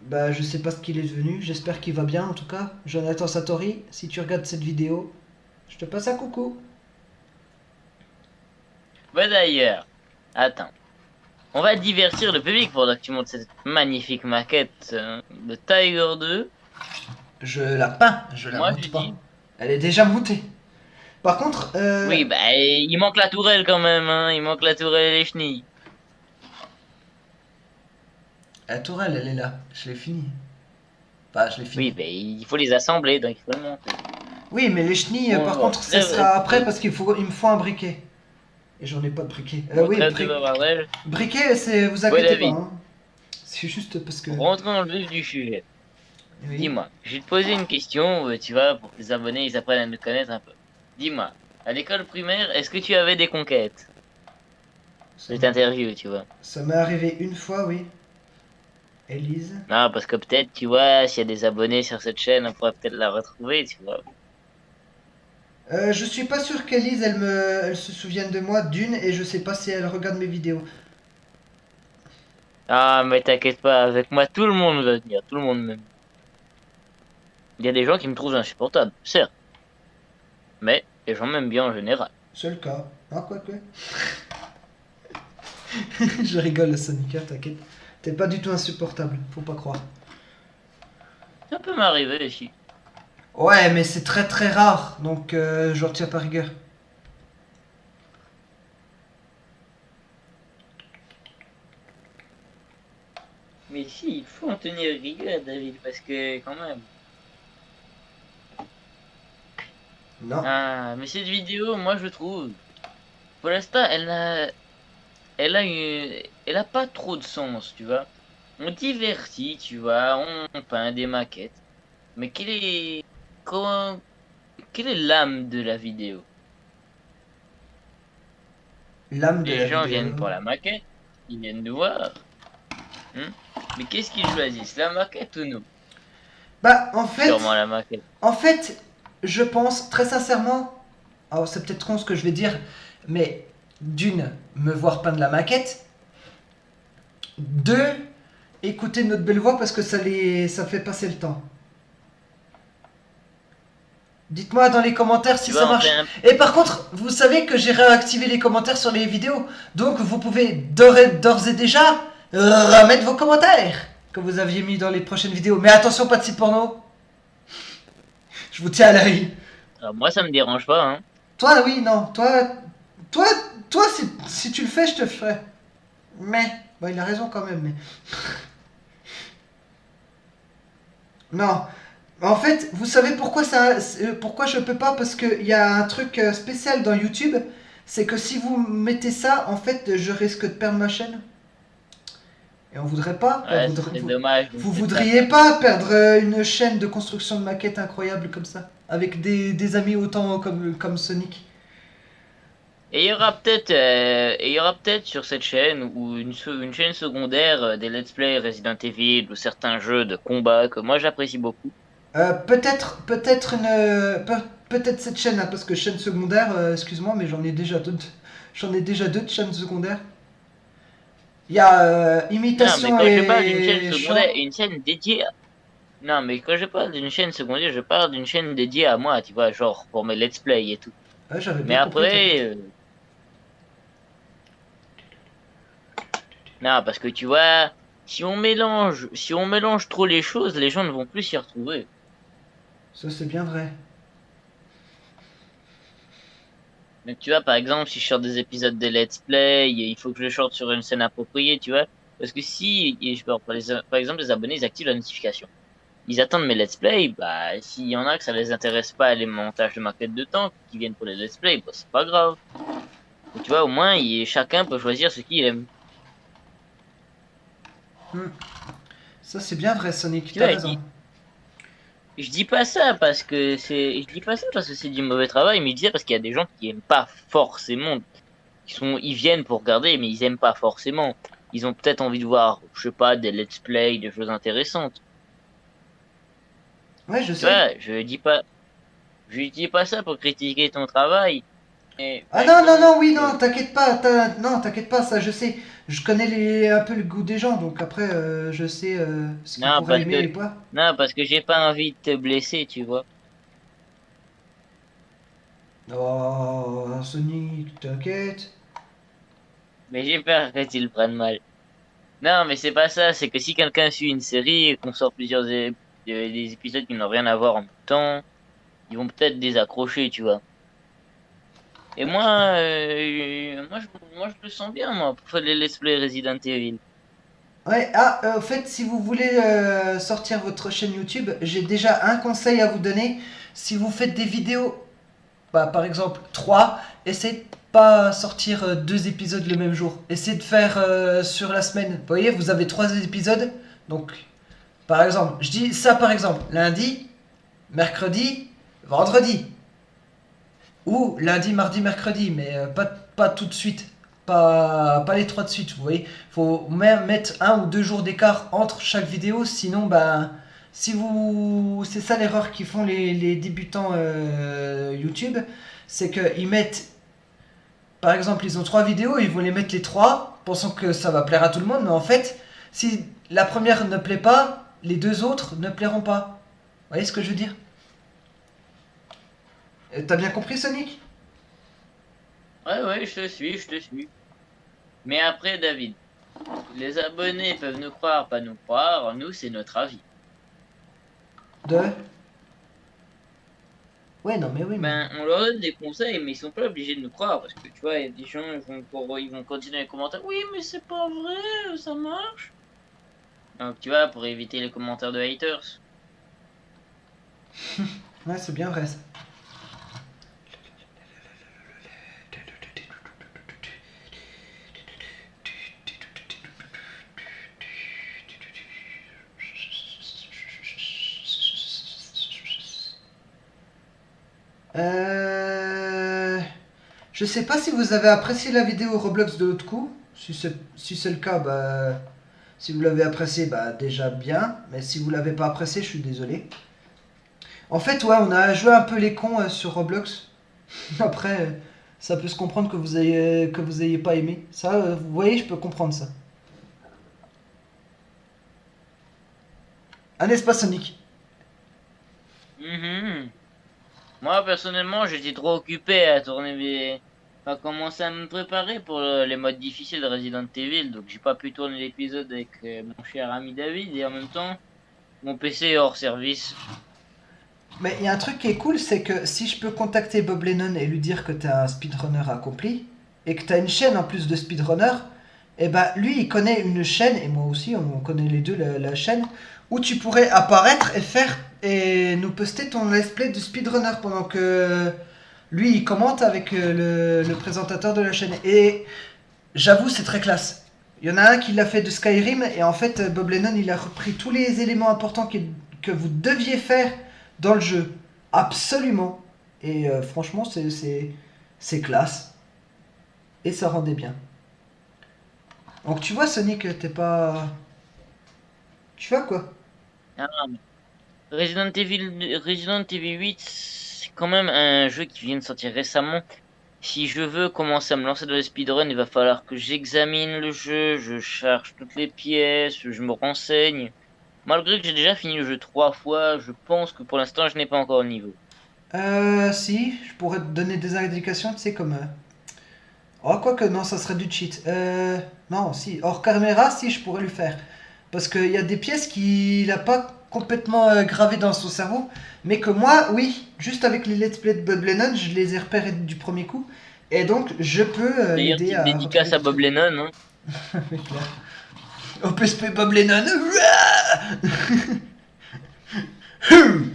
bah je sais pas ce qu'il est devenu. J'espère qu'il va bien en tout cas. Jonathan Satori, si tu regardes cette vidéo, je te passe un coucou. Bah d'ailleurs, attends. On va divertir le public pendant que tu montes cette magnifique maquette de Tiger 2. Je la peins, je la Moi, monte je pas. dis. Elle est déjà montée. Par contre, Oui, bah, il manque la tourelle quand même, hein. Il manque la tourelle et les chenilles. la tourelle, elle est là. Je l'ai finie. Bah, je l'ai Oui, finie. bah, il faut les assembler, donc il faut le monter. Oui, mais les chenilles, Bon, par bon, contre, ça sera après parce il me faut un briquet. Et j'en ai pas de briquet. Bon, Oui, trêve de bavardage. briquet, c'est vous Ouais, inquiétez pas. David, Hein. C'est juste parce que. rentrons dans le vif du sujet. Oui. Dis-moi, je vais te poser une question, tu vois, pour que les abonnés ils apprennent à nous connaître un peu. Dis-moi, à l'école primaire, est-ce que tu avais des conquêtes? Ça Je m'est t'interview, tu vois. ça m'est arrivé une fois, oui. Élise. Non, parce que peut-être, tu vois, s'il y a des abonnés sur cette chaîne, on pourrait peut-être la retrouver, tu vois. Je suis pas sûr qu'Élise, elle se souvienne de moi d'une et je sais pas si elle regarde mes vidéos. Ah, mais t'inquiète pas, avec moi, tout le monde va venir, tout le monde même. Il y a des gens qui me trouvent insupportable, certes, mais les gens m'aiment bien en général. C'est le cas. Ah, quoi. Je rigole, Sonica, t'inquiète. T'es pas du tout insupportable, faut pas croire. Ça peut m'arriver ici. Ouais, mais c'est très très rare, donc j'en tiens pas rigueur. Mais ici, il faut en tenir rigueur, David, parce que quand même. Non. Ah, mais cette vidéo, moi je trouve, pour l'instant, elle a pas trop de sens, tu vois. On divertit, tu vois, on peint des maquettes. Mais comment, quelle est l'âme de la vidéo? L'âme de Les la gens vidéo. viennent pour la maquette, ils viennent nous voir. Hein. Mais qu'est-ce qu'ils choisissent, la maquette ou nous? Bah, Sûrement la maquette. en fait, je pense très sincèrement. Alors, c'est peut-être con ce que je vais dire, mais d'une, me voir peindre la maquette. Deux, écouter notre belle voix parce que ça fait passer le temps. Dites-moi dans les commentaires si Tu ça vois, on marche. fait un... Et par contre, vous savez que j'ai réactivé les commentaires sur les vidéos. Donc vous pouvez d'ores et déjà remettre vos commentaires que vous aviez mis dans les prochaines vidéos. Mais attention, pas de site porno. Je vous tiens à l'œil. Alors, moi, ça me dérange pas, hein. Toi, oui, non. Toi, toi si tu le fais, je te le ferai. Mais, bon, il a raison quand même, mais... Non. En fait, vous savez pourquoi je peux pas? Parce qu'il y a un truc spécial dans YouTube. C'est que si vous mettez ça, en fait, je risque de perdre ma chaîne. Et on voudrait pas. Ouais, c'est dommage. Donc Vous c'est ça. voudriez pas perdre une chaîne de construction de maquettes incroyable comme ça, avec des amis autant comme Sonic. Et il y aura peut-être sur cette chaîne ou une chaîne secondaire des let's play Resident Evil ou certains jeux de combat que moi j'apprécie beaucoup. Peut-être peut-être cette chaîne, hein, parce que chaîne secondaire, excuse-moi, mais j'en ai déjà d'autres. J'en ai déjà deux de chaînes secondaires. Il y a Non, mais imitation quand je parle d'une chaîne et secondaire, chant. une chaîne dédiée. Non, mais quand je parle d'une chaîne secondaire, je parle d'une chaîne dédiée à moi, tu vois, genre pour mes let's play et tout. Ouais, j'avais Mais bien compris, après, t'inquiète. non, parce que tu vois, si on mélange trop les choses, les gens ne vont plus s'y retrouver. Ça, c'est bien vrai. Donc tu vois, par exemple, si je sors des épisodes de let's play, il faut que je le sorte sur une scène appropriée, tu vois. Parce que si, et je peux, par exemple, les abonnés, ils activent la notification. Ils attendent mes let's play, bah, s'il y en a que ça les intéresse pas, les montages de maquettes de tank, qui viennent pour les let's play, bah, c'est pas grave. Et tu vois, au moins, chacun peut choisir ce qu'il aime. Hmm. Ça, c'est bien vrai, Sonic, Tu t'as vois, raison. je dis pas ça parce que c'est du mauvais travail, mais je dis ça parce qu'il y a des gens qui aiment pas forcément, ils viennent pour regarder, mais ils aiment pas forcément. Ils ont peut-être envie de voir, je sais pas, des let's play, des choses intéressantes. Ouais, je Tu sais. vois, je dis pas ça pour critiquer ton travail. Mais, par Ah non, non, exemple, non, oui, non, t'inquiète pas, non, t'inquiète pas, ça je sais. Je connais un peu le goût des gens, donc après, je sais ce qu'ils non, pourraient aimer et pas. parce que j'ai pas envie de te blesser, tu vois. Oh, Sonic, t'inquiète. Mais j'ai peur que tu le prennes mal. Non, mais c'est pas ça, c'est que si quelqu'un suit une série et qu'on sort des épisodes qui n'ont rien à voir en même temps, ils vont peut-être désaccrocher, tu vois. Et moi, je le sens bien, moi, pour faire les let's play Resident Evil. Ouais, au fait, si vous voulez sortir votre chaîne YouTube, j'ai déjà un conseil à vous donner. Si vous faites des vidéos, bah, par exemple 3, essayez de pas sortir 2 épisodes le même jour. Essayez de faire sur la semaine. Vous voyez, vous avez 3 épisodes. Donc, par exemple, je dis ça par exemple, lundi, mercredi, vendredi. Ou lundi, mardi, mercredi, mais pas tout de suite. Pas les trois de suite, vous voyez. Faut même mettre 1 ou 2 jours d'écart entre chaque vidéo, sinon, ben, si vous. C'est ça l'erreur qu'ils font les débutants YouTube, c'est qu'ils mettent. Par exemple, ils ont 3 vidéos, ils vont les mettre les trois, pensant que ça va plaire à tout le monde, mais en fait, si la première ne plaît pas, les 2 autres ne plairont pas. Vous voyez ce que je veux dire? T'as bien compris, Sonic? Ouais, ouais, je te suis. Mais après, David, les abonnés peuvent nous croire, pas nous croire, nous, c'est notre avis. De. Ouais, non, mais oui, mais. Ben, on leur donne des conseils, mais ils sont pas obligés de nous croire, parce que tu vois, il y a des gens, ils vont continuer les commentaires. Oui, mais c'est pas vrai, ça marche. Donc, tu vois, pour éviter les commentaires de haters. Ouais, c'est bien vrai ça. Euh... Je sais pas si vous avez apprécié la vidéo Roblox de l'autre coup. Si c'est le cas, bah. Si vous l'avez apprécié, bah déjà bien. Mais si vous l'avez pas apprécié, je suis désolé. En fait, ouais, on a joué un peu les cons sur Roblox. Après, ça peut se comprendre que vous ayez pas aimé. Ça, vous voyez, je peux comprendre ça. Un espace Sonic. Mhm. Moi, personnellement, j'étais trop occupé à commencer à me préparer pour les modes difficiles de Resident Evil, donc j'ai pas pu tourner l'épisode avec mon cher ami David, et en même temps, mon PC est hors service. Mais il y a un truc qui est cool, c'est que si je peux contacter Bob Lennon et lui dire que t'es un speedrunner accompli, et que t'as une chaîne en plus de speedrunner, et bah lui il connaît une chaîne, et moi aussi on connaît les deux la chaîne, où tu pourrais apparaître et nous poster ton let's play de speedrunner pendant que lui il commente avec le présentateur de la chaîne. Et j'avoue c'est très classe. Il y en a un qui l'a fait de Skyrim et en fait Bob Lennon il a repris tous les éléments importants que vous deviez faire dans le jeu. Absolument. Et franchement c'est classe. Et ça rendait bien. Donc tu vois Sonic, t'es pas... Tu vois quoi? Ah, Resident Evil 8, c'est quand même un jeu qui vient de sortir récemment. Si je veux commencer à me lancer dans les speedruns, il va falloir que j'examine le jeu, je cherche toutes les pièces, je me renseigne. Malgré que j'ai déjà fini le jeu 3 fois, je pense que pour l'instant je n'ai pas encore le niveau. Si, je pourrais te donner des indications, tu sais, comme... Oh, quoique, non, ça serait du cheat. Non, si, hors caméra, si, je pourrais le faire. Parce qu'il y a des pièces qu'il n'a pas complètement gravées dans son cerveau, mais que moi, oui, juste avec les let's play de Bob Lennon, je les ai repérées du premier coup. Et donc, je peux D'ailleurs, l'aider petite à retrouver dédicace des à Bob trucs. Lennon, hein. C'est clair. OPSP Bob Lennon.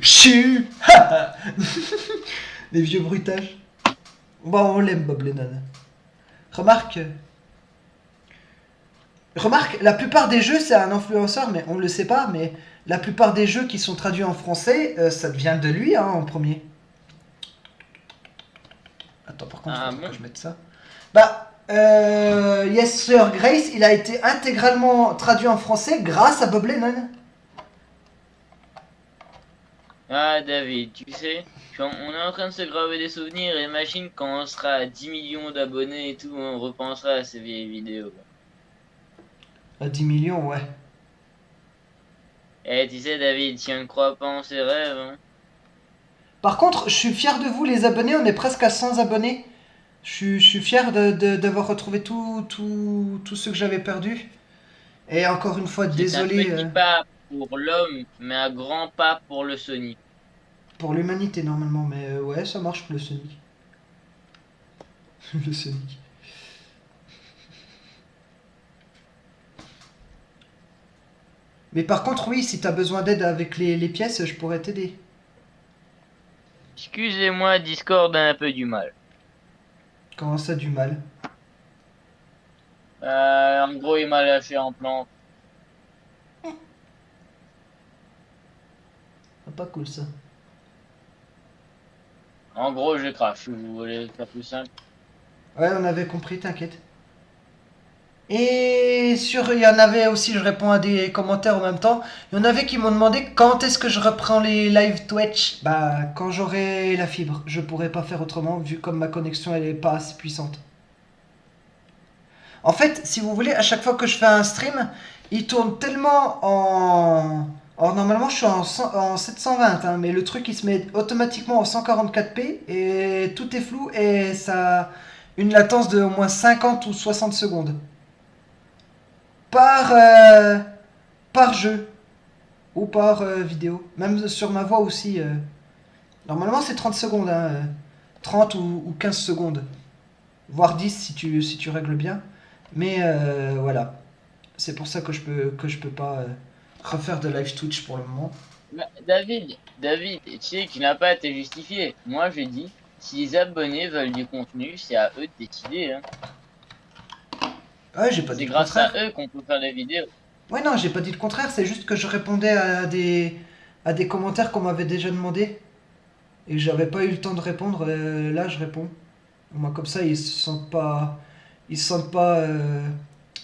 Chu. Les vieux bruitages. Bon, on l'aime, Bob Lennon. Remarque, remarque, la plupart des jeux, c'est un influenceur, mais on le sait pas, mais la plupart des jeux qui sont traduits en français, ça vient de lui, hein, en premier. Attends, par contre, il Ah faudra que bon? je mette ça. Bah, Yes Sir Grace, il a été intégralement traduit en français grâce à Bob Lennon. Ah David, tu sais, on est en train de se graver des souvenirs, et imagine quand on sera à 10 millions d'abonnés et tout, on repensera à ces vieilles vidéos. À 10 millions, ouais. Eh, tu sais David, si on ne croit pas en ses rêves, hein. Par contre, je suis fier de vous, les abonnés, on est presque à 100 abonnés. Je suis fier d'avoir retrouvé tout ce que j'avais perdu. Et encore une fois, C'est un désolé petit pas pour l'homme, mais un grand pas pour le Sonic. pour l'humanité normalement, mais ouais, ça marche pour le Sonic. Le Sonic. Mais par contre, oui, si t'as besoin d'aide avec les pièces, je pourrais t'aider. Excusez-moi, Discord a un peu du mal. Comment ça, du mal? En gros, il m'a lâché en plante. Ah, pas cool ça. En gros, je crache, si vous voulez faire plus simple. Ouais, on avait compris, t'inquiète. Et sur, il y en avait aussi, je réponds à des commentaires en même temps. Il y en avait qui m'ont demandé quand est-ce que je reprends les live Twitch. Bah, quand j'aurai la fibre. Je pourrais pas faire autrement, vu comme ma connexion elle est pas assez puissante. En fait, si vous voulez, à chaque fois que je fais un stream, il tourne tellement en. Alors normalement je suis en 720, hein, mais le truc il se met automatiquement en 144p et tout est flou et ça a une latence de au moins 50 ou 60 secondes. Par, par jeu ou par vidéo. Même sur ma voix aussi. Normalement c'est 30 secondes, hein, 30 ou 15 secondes. Voire 10 si tu règles bien. Mais voilà. C'est pour ça que je peux pas refaire de live Twitch pour le moment. Bah, David, tu sais qu'il n'a pas été justifié. Moi, j'ai dit, si les abonnés veulent du contenu, c'est à eux de décider, hein. Ouais, j'ai pas dit C'est le grâce à contraire. eux qu'on peut faire des vidéos. Ouais, non, j'ai pas dit le contraire. C'est juste que je répondais à des commentaires qu'on m'avait déjà demandé. Et j'avais pas eu le temps de répondre. Là, je réponds. Moi, comme ça, ils se sentent pas. Ils se sentent pas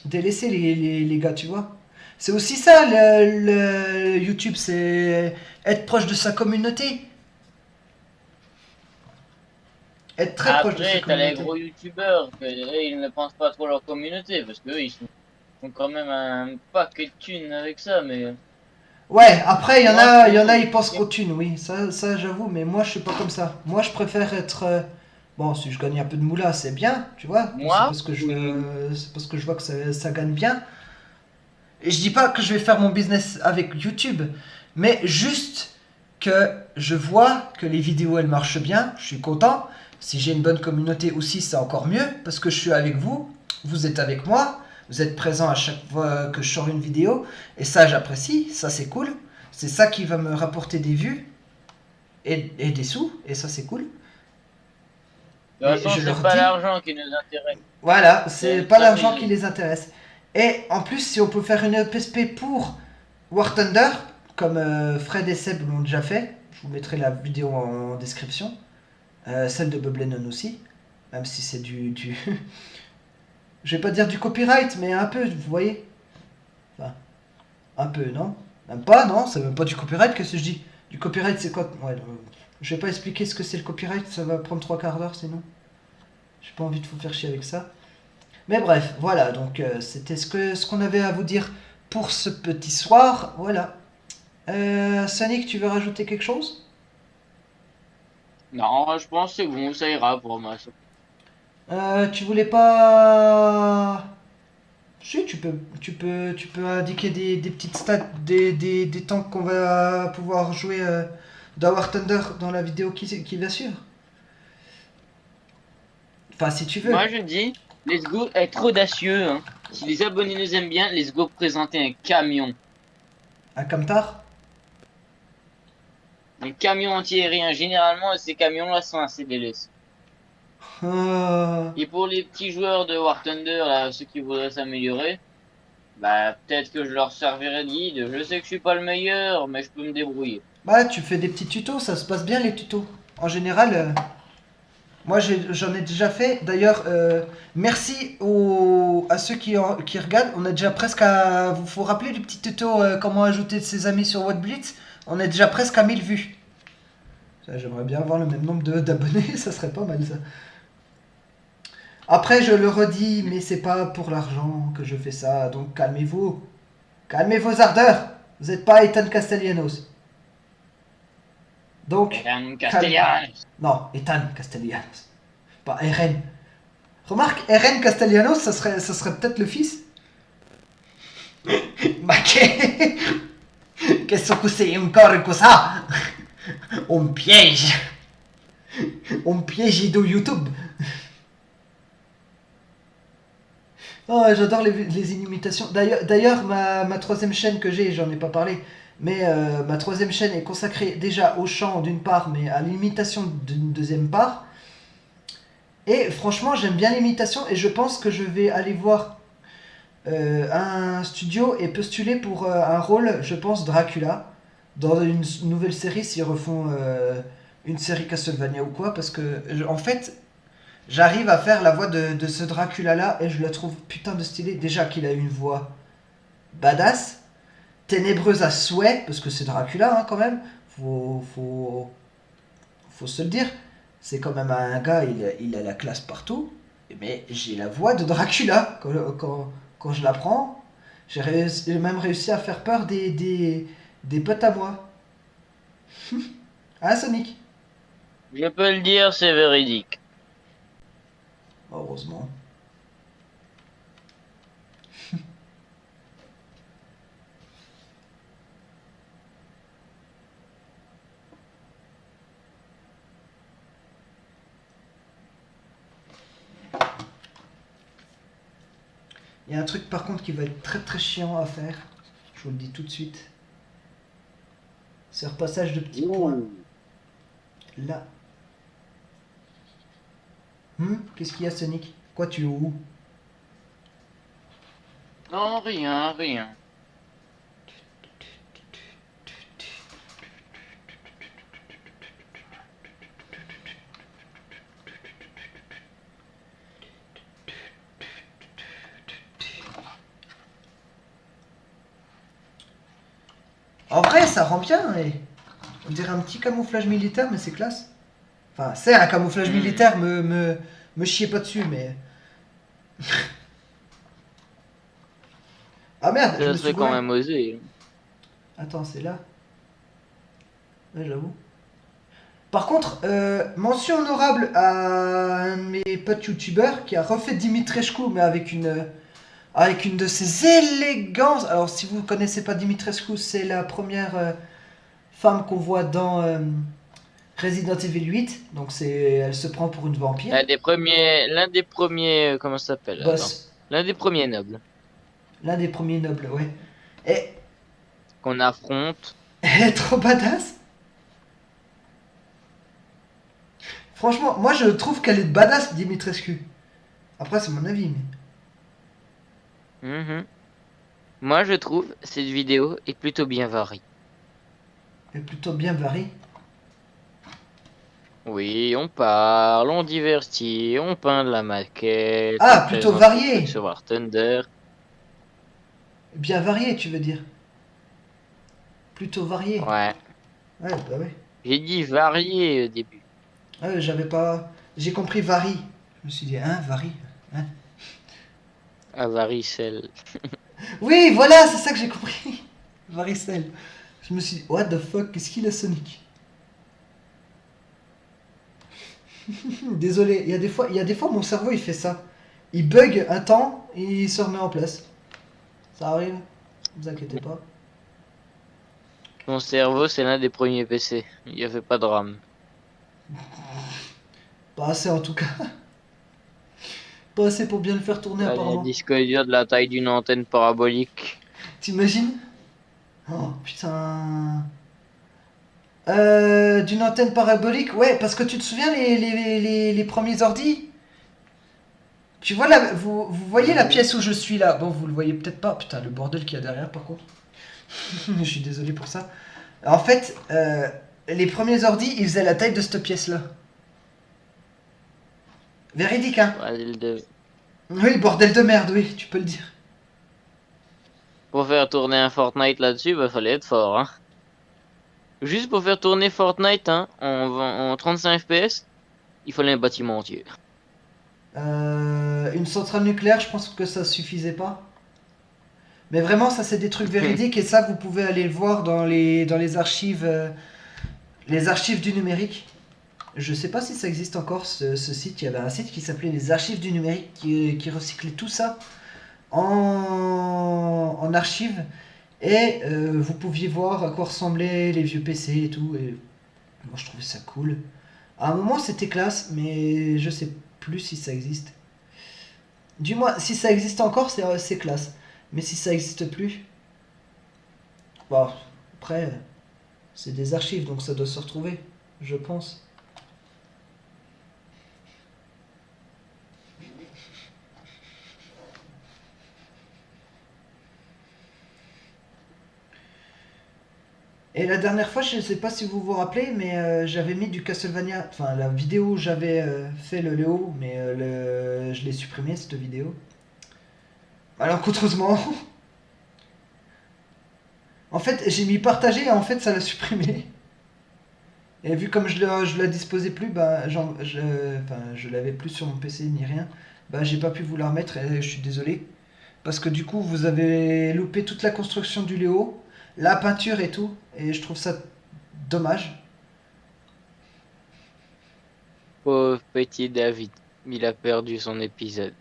délaissés, les gars, tu vois. C'est aussi ça, le YouTube. C'est être proche de sa communauté. Être très proche de sa Après, t'as les communauté. gros youtubeurs, que, eux, ils ne pensent pas trop à leur communauté, parce qu'eux, font quand même un paquet de thunes avec ça, mais Ouais, après, il y en moi, a, il y en a, pour eux, ils pensent qu'aux thunes, oui, ça j'avoue, mais moi je suis pas comme ça. Moi je préfère être. Bon, si je gagne un peu de moula, c'est bien, tu vois, c'est moi, parce que c'est parce que je vois que ça gagne bien. Et je dis pas que je vais faire mon business avec YouTube, mais juste que je vois que les vidéos elles marchent bien, je suis content. Si j'ai une bonne communauté aussi, c'est encore mieux, parce que je suis avec vous, vous êtes avec moi, vous êtes présents à chaque fois que je sors une vidéo, et ça j'apprécie, ça c'est cool. C'est ça qui va me rapporter des vues et des sous, et ça c'est cool. de toute Mais façon, je c'est leur pas dis, l'argent qui nous intéresse, voilà, c'est c'est de pas l'argent qui s'amuser. les intéresse. Et en plus, si on peut faire une EPSP pour War Thunder, comme Fred et Seb l'ont déjà fait, je vous mettrai la vidéo en description. Celle de Bob Lennon aussi, même si c'est du je vais pas dire du copyright, mais un peu, vous voyez. Enfin, un peu, non? Même pas, non, c'est même pas du copyright, qu'est-ce que je dis? Du copyright, c'est quoi? Ouais, je vais pas expliquer ce que c'est le copyright, ça va prendre 3 quarts d'heure sinon. J'ai pas envie de vous faire chier avec ça. Mais bref, voilà, donc c'était ce qu'on avait à vous dire pour ce petit soir. Voilà. Sonic, tu veux rajouter quelque chose? Non, je pense que c'est bon, ça ira pour moi. Tu voulais pas. Si, tu peux indiquer des petites stats, des temps qu'on va pouvoir jouer dans War Thunder dans la vidéo qui va suivre. Enfin, si tu veux. Moi, je dis, let's go être audacieux. Hein. Si les abonnés nous aiment bien, let's go présenter un camion. Un Camtar. Un camion anti-aérien. Généralement, ces camions-là sont assez délaissés. Euh, Et pour les petits joueurs de War Thunder, là, ceux qui voudraient s'améliorer, bah peut-être que je leur servirai de guide. Je sais que je suis pas le meilleur, mais je peux me débrouiller. Bah, tu fais des petits tutos, ça se passe bien les tutos. En général, moi j'en ai déjà fait. D'ailleurs, merci à ceux qui regardent. On est déjà presque à. Vous faut rappeler du petit tuto comment ajouter ses amis sur WhatBlitz. On est déjà presque à 1000 vues. Ça, j'aimerais bien avoir le même nombre d'abonnés, ça serait pas mal ça. Après, je le redis, mais c'est pas pour l'argent que je fais ça, donc calmez-vous. Calmez vos ardeurs. Vous n'êtes pas Ethan Castellanos. Donc, Madame calme. Castellanos. Non, Ethan Castellanos. Pas Eren. Remarque, Eren Castellanos, ça serait peut-être le fils. Ma che... Qu'est-ce que c'est encore que ça? On me piège. On me piège de YouTube. Oh, j'adore les imitations. D'ailleurs, ma troisième chaîne que j'ai, j'en ai pas parlé, mais ma troisième chaîne est consacrée déjà au chant d'une part, mais à l'imitation d'une deuxième part. Et franchement, j'aime bien l'imitation et je pense que je vais aller voir un studio et postuler pour un rôle, je pense, Dracula, dans une nouvelle série s'ils refont une série Castlevania ou quoi, parce que en fait, j'arrive à faire la voix de ce Dracula là et je la trouve putain de stylée. Déjà qu'il a une voix badass, ténébreuse à souhait, parce que c'est Dracula quand même, faut se le dire. C'est quand même un gars, il a la classe partout, mais j'ai la voix de Dracula quand je la prends. J'ai même réussi à faire peur des potes à moi. Hein, Sonic? Je peux le dire, c'est véridique. Heureusement. Il y a un truc par contre qui va être très très chiant à faire. Je vous le dis tout de suite. C'est repassage de petits points. Là. Qu'est-ce qu'il y a, Sonic? Quoi, tu es où? Non, rien, rien. En vrai, ça rend bien. On dirait un petit camouflage militaire, mais c'est classe. Enfin, c'est un camouflage militaire, me chiez pas dessus, mais. Ah merde, je Ça me suis serait quand gouré. même osé. Attends, c'est là. Ouais, j'avoue. Par contre, mention honorable à un de mes potes youtubeurs qui a refait Dimitrescu, mais avec une de ses élégances. Alors, si vous ne connaissez pas Dimitrescu, c'est la première femme qu'on voit dans Resident Evil 8. Donc, elle se prend pour une vampire. L'un des premiers, comment ça s'appelle? Attends. Boss. L'un des premiers nobles L'un des premiers nobles, ouais. Et qu'on affronte. elle est trop badass. Franchement, moi je trouve qu'elle est badass, Dimitrescu. Après, c'est mon avis, mais. Mhm. Moi, je trouve cette vidéo est plutôt bien variée. est plutôt bien varié. Oui, on parle, on divertit, on peint de la maquette, on Ah, plutôt présente des trucs varié. sur War Thunder. Bien varié, tu veux dire. Plutôt varié. Ouais, Ouais, bah ouais. j'ai dit varié au début. Ouais, j'avais pas. J'ai compris varie. Je me suis dit, hein, varie. Hein. Avaricelle. Oui, voilà, c'est ça que j'ai compris. Varicelle. Je me suis dit, what the fuck, qu'est-ce qu'il a Sonic? Désolé, il y a des fois mon cerveau il fait ça. Il bug un temps et il se remet en place. Ça arrive, ne vous inquiétez pas. Mon cerveau, c'est l'un des premiers PC. Il n'y avait pas de RAM. Pas assez en tout cas. Pas assez pour bien le faire tourner Fallait un apparemment. disque dur de la taille d'une antenne parabolique. T'imagines? Oh putain. D'une antenne parabolique, ouais, parce que tu te souviens les premiers ordi. Tu vois là, vous voyez la Mhm. pièce où je suis là. Bon, vous le voyez peut-être pas. Putain, le bordel qu'il y a derrière par contre. Je suis désolé pour ça. En fait, les premiers ordi, ils faisaient la taille de cette pièce-là. Véridique, hein? Ouais, Oui, bordel de merde, oui, tu peux le dire. Pour faire tourner un Fortnite là-dessus, bah fallait être fort, hein. Juste pour faire tourner Fortnite, hein, en 35 FPS, il fallait un bâtiment entier. Une centrale nucléaire, je pense que ça suffisait pas. Mais vraiment, ça c'est des trucs véridiques et ça vous pouvez aller le voir les archives du numérique. Je sais pas si ça existe encore ce site. Il y avait un site qui s'appelait les archives du numérique qui recyclait tout ça en archives et vous pouviez voir à quoi ressemblaient les vieux PC et tout. Et moi je trouvais ça cool. À un moment c'était classe, mais je sais plus si ça existe. Du moins, si ça existe encore, c'est classe. Mais si ça existe plus, bon, après, c'est des archives, donc ça doit se retrouver, je pense. Et la dernière fois, je ne sais pas si vous vous rappelez, mais j'avais mis du Castlevania. Enfin, la vidéo où j'avais fait le Léo, mais je l'ai supprimé cette vidéo. Malencontreusement. En fait, j'ai mis partager et en fait, ça l'a supprimé. Et vu comme je la disposais plus, bah, je l'avais plus sur mon PC ni rien, bah, j'ai pas pu vous la remettre et je suis désolé. Parce que du coup, vous avez loupé toute la construction du Léo, la peinture et tout, et je trouve ça dommage. Pauvre petit David, il a perdu son épisode.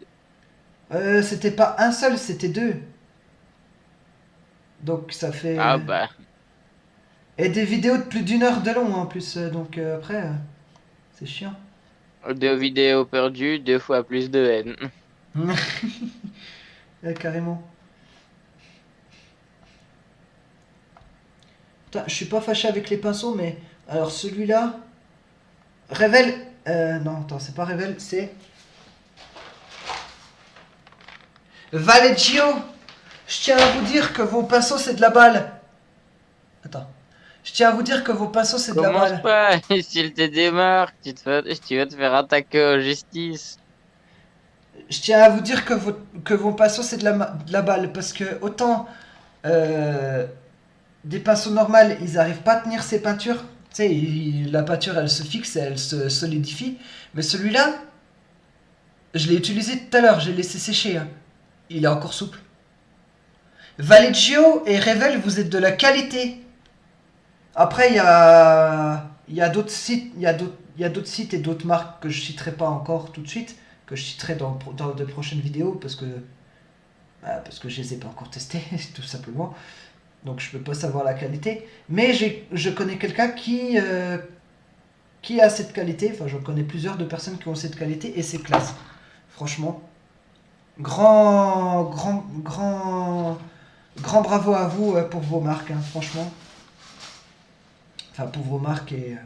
C'était pas un seul, c'était deux. Donc ça Ah fait. bah, Et des vidéos de plus d'1 heure de long en plus, donc après, c'est chiant. 2 vidéos perdues, 2 fois plus de haine. Carrément. Putain, je suis pas fâché avec les pinceaux, mais. Alors celui-là. Révèle. Non, attends, c'est pas Révèle, c'est. Valeggio. Je tiens à vous dire que vos pinceaux c'est de la balle. Attends. Je tiens à vous dire que vos pinceaux c'est de la Commence balle. pas, s'il te démarque, tu vas te faire attaquer en justice. Je tiens à vous dire que vos pinceaux c'est de la balle. Parce que autant euh, des pinceaux normales, ils arrivent pas à tenir ces peintures. Tu sais, la peinture elle se fixe, elle se solidifie. Mais celui-là, je l'ai utilisé tout à l'heure, j'ai laissé sécher, hein. Il est encore souple. Valeggio et Revel, vous êtes de la qualité. Après, il y a d'autres sites, il y a d'autres sites et d'autres marques que je citerai pas encore tout de suite, que je citerai dans de prochaines vidéos parce que je les ai pas encore testés, tout simplement. Donc je peux pas savoir la qualité. Mais je connais quelqu'un qui a cette qualité. Enfin, je connais plusieurs de personnes qui ont cette qualité et c'est classe. Franchement, grand, grand, grand, grand bravo à vous pour vos marques, hein, franchement. Enfin, pour vos marques et.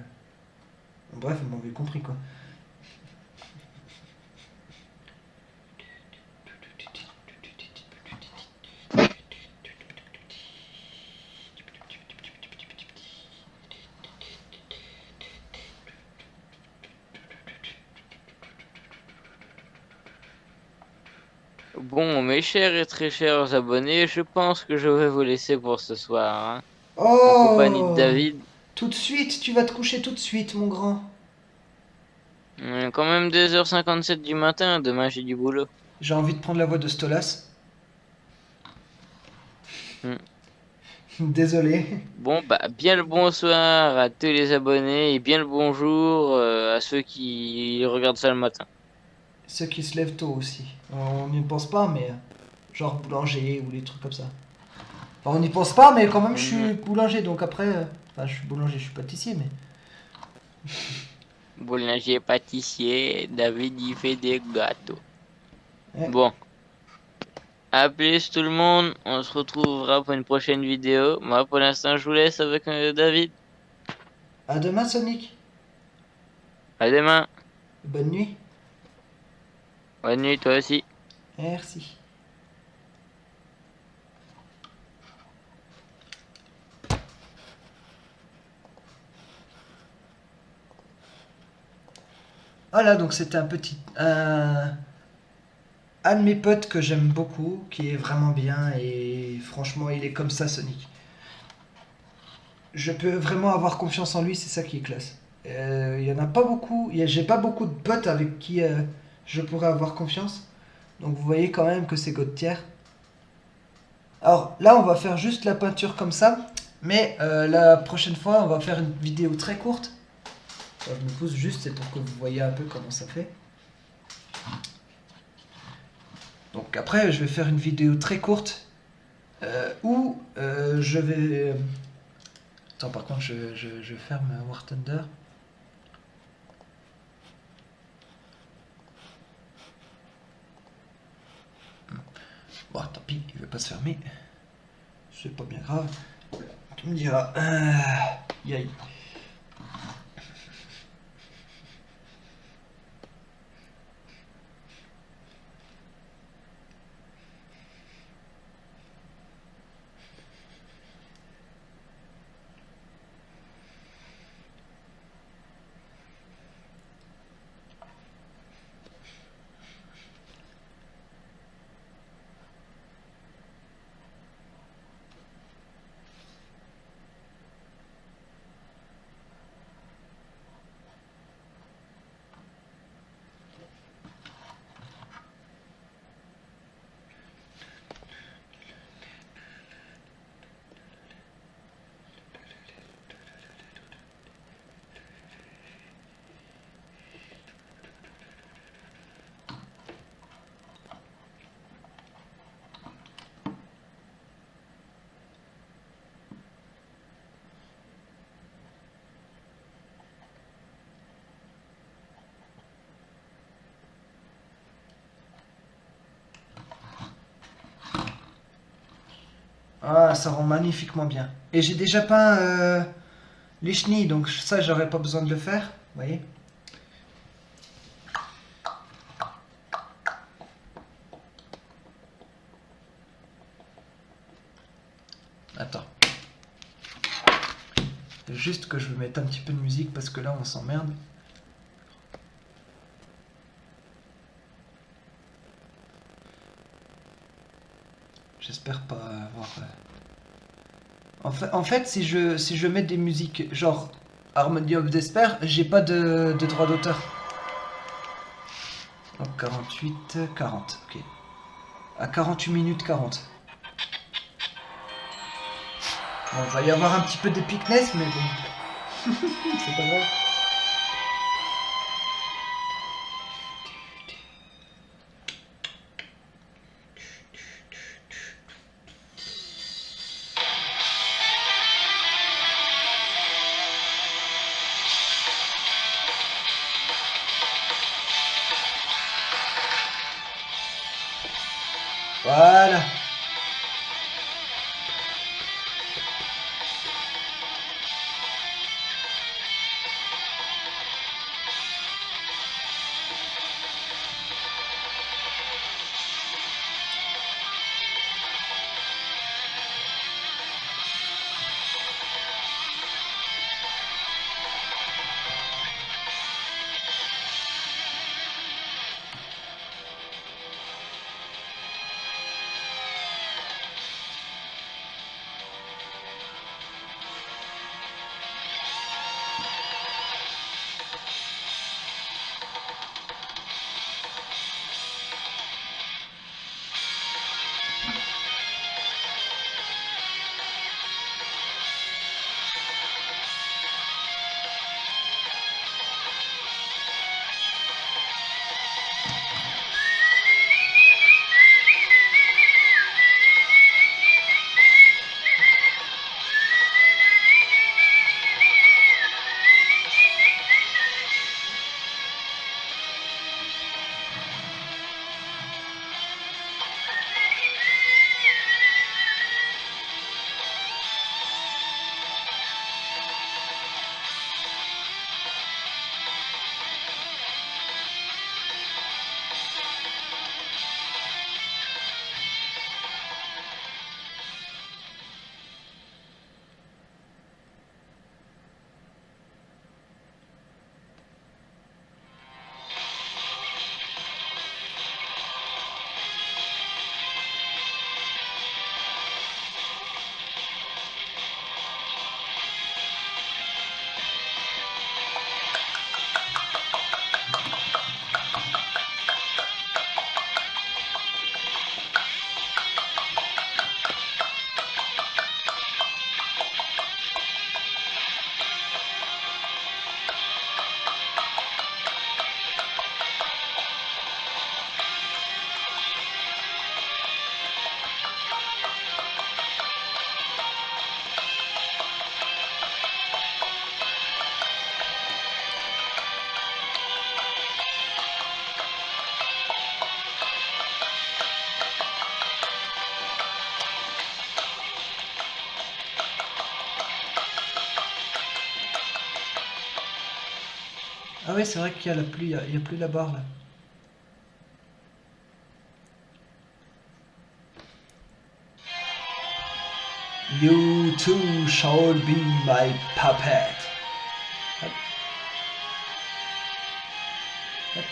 Bref, vous m'avez compris quoi. Bon, mes chers et très chers abonnés, je pense que je vais vous laisser pour ce soir, hein, en compagnie de Oh! David. Tout de suite, tu vas te coucher tout de suite, mon grand. Quand même 2h57 du matin, demain j'ai du boulot. J'ai envie de prendre la voix de Stolas. Hmm. Désolé. Bon, bah, bien le bonsoir à tous les abonnés et bien le bonjour à ceux qui regardent ça le matin. Ceux qui se lèvent tôt aussi. On n'y pense pas, mais genre boulanger ou les trucs comme ça. Enfin, on n'y pense pas, mais quand même, je Mhm. suis boulanger, donc après. Enfin, je suis boulanger, je suis pâtissier, mais. Boulanger, pâtissier, David il fait des gâteaux. Ouais. Bon, à plus tout le monde, on se retrouvera pour une prochaine vidéo. Moi pour l'instant je vous laisse avec David. À demain, Sonic. À demain, Bonne nuit. bonne nuit toi aussi. Merci. Voilà, donc c'était un petit. Un de mes potes que j'aime beaucoup, qui est vraiment bien, et franchement, il est comme ça, Sonic. Je peux vraiment avoir confiance en lui, c'est ça qui est classe. Il y en a pas beaucoup, j'ai pas beaucoup de potes avec qui je pourrais avoir confiance. Donc vous voyez quand même que c'est God tier. Alors là, on va faire juste la peinture comme ça, mais la prochaine fois, on va faire une vidéo très courte. Je me pose juste, c'est pour que vous voyez un peu comment ça fait. Donc après, je vais faire une vidéo très courte où je vais. Attends, par contre, je ferme War Thunder. Bon, tant pis, il veut pas se fermer. C'est pas bien grave. Tu me diras. Yay. Ah, ça rend magnifiquement bien. Et j'ai déjà peint les chenilles, donc ça, j'aurais pas besoin de le faire. Vous voyez. Attends. C'est juste que je vais mettre un petit peu de musique parce que là, on s'emmerde. J'espère pas avoir. En fait, si je mets des musiques genre Harmony of Despair, j'ai pas de droit d'auteur. Donc 48, 40, ok. À 48 minutes 40. Bon, il va y avoir un petit peu d'épicness, mais bon, c'est pas grave. Voilà. Ah ouais, c'est vrai qu'il y a la pluie, il y a plus la barre là. You too shall be my puppet. Hop. Hop.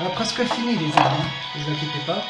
On a presque fini les amis, ne vous inquiétez pas.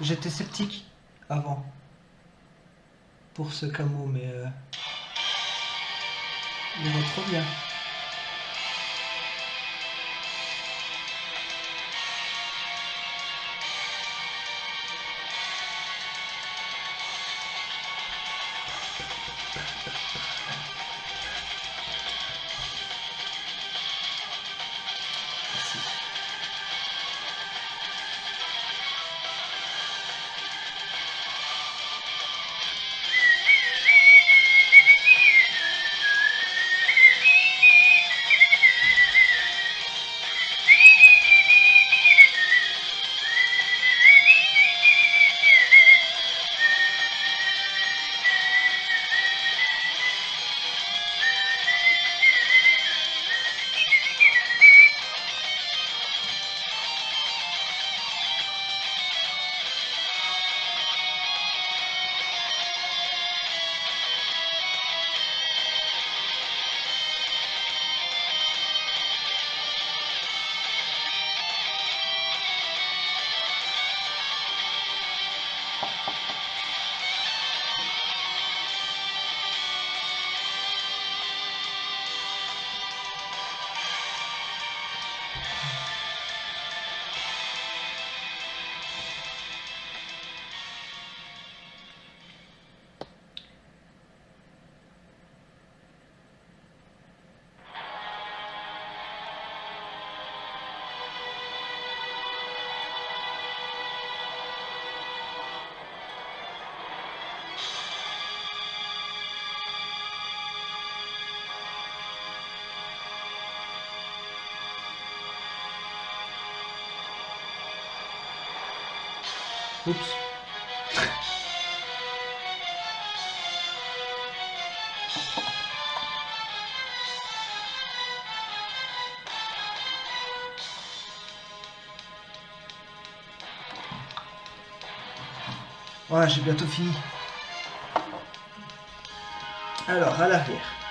J'étais sceptique avant pour ce camo, mais il va trop bien. Oups. Ouais, j'ai bientôt fini. Alors, à l'arrière.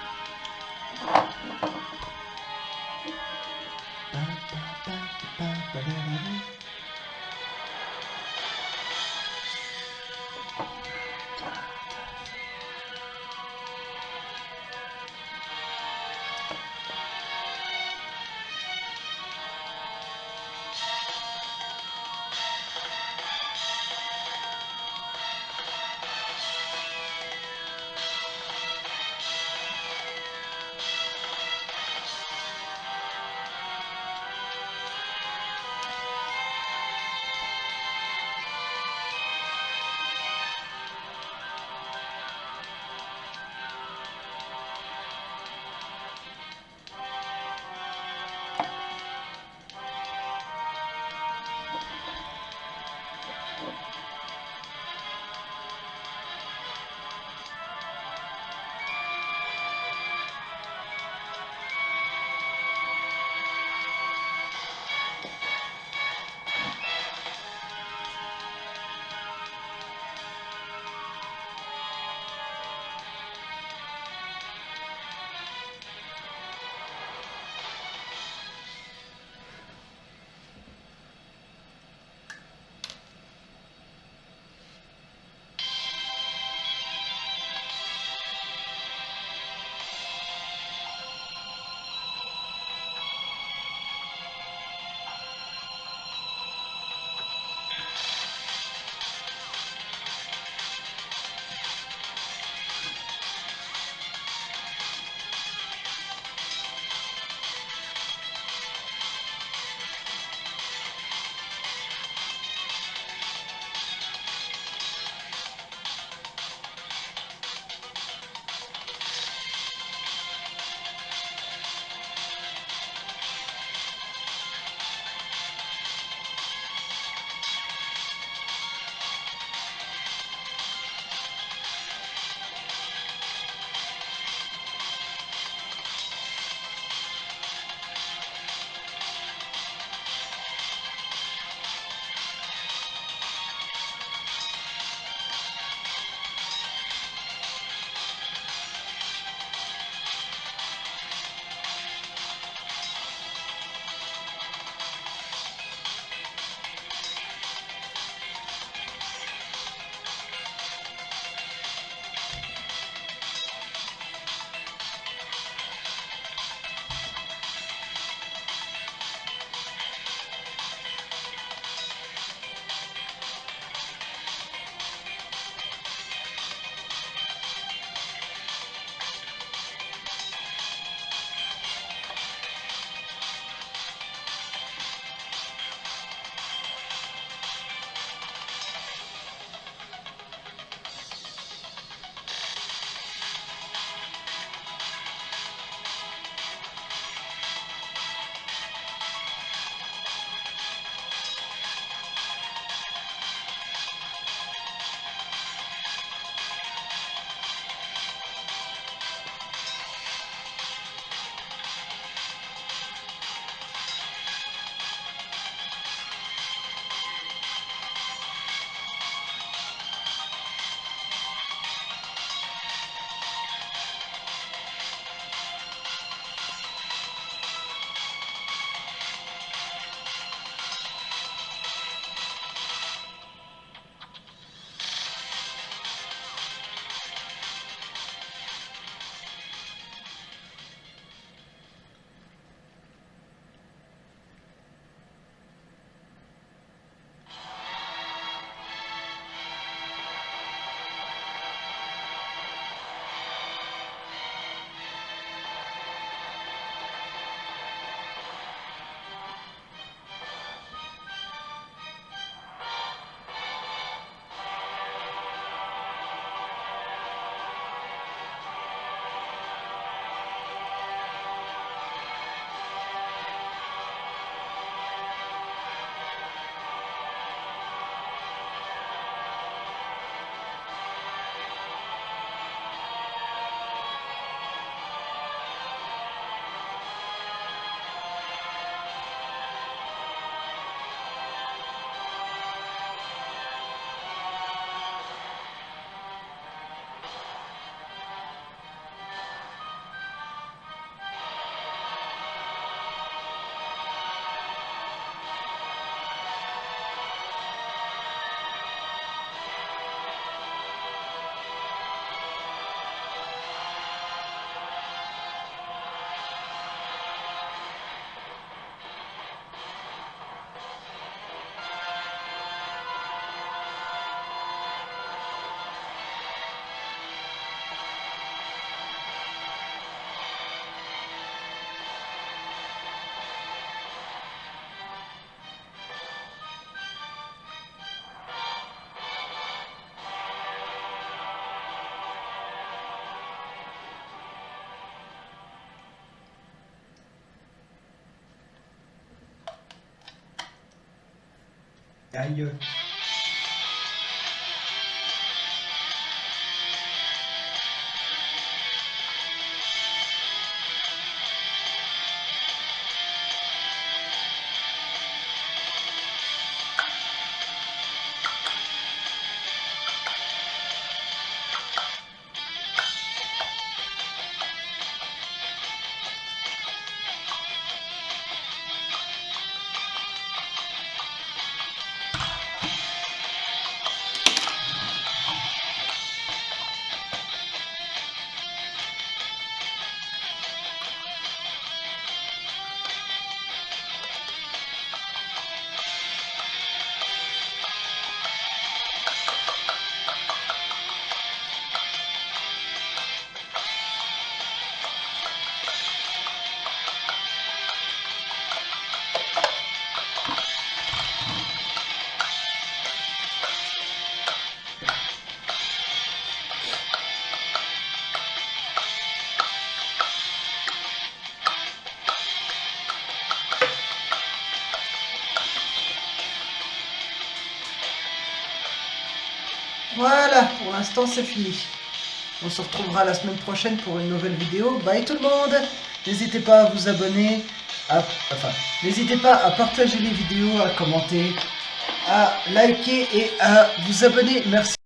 Aïe. Voilà, pour l'instant c'est fini. On se retrouvera la semaine prochaine pour une nouvelle vidéo. Bye tout le monde. N'hésitez pas à vous abonner, n'hésitez pas à partager les vidéos, à commenter, à liker et à vous abonner. Merci.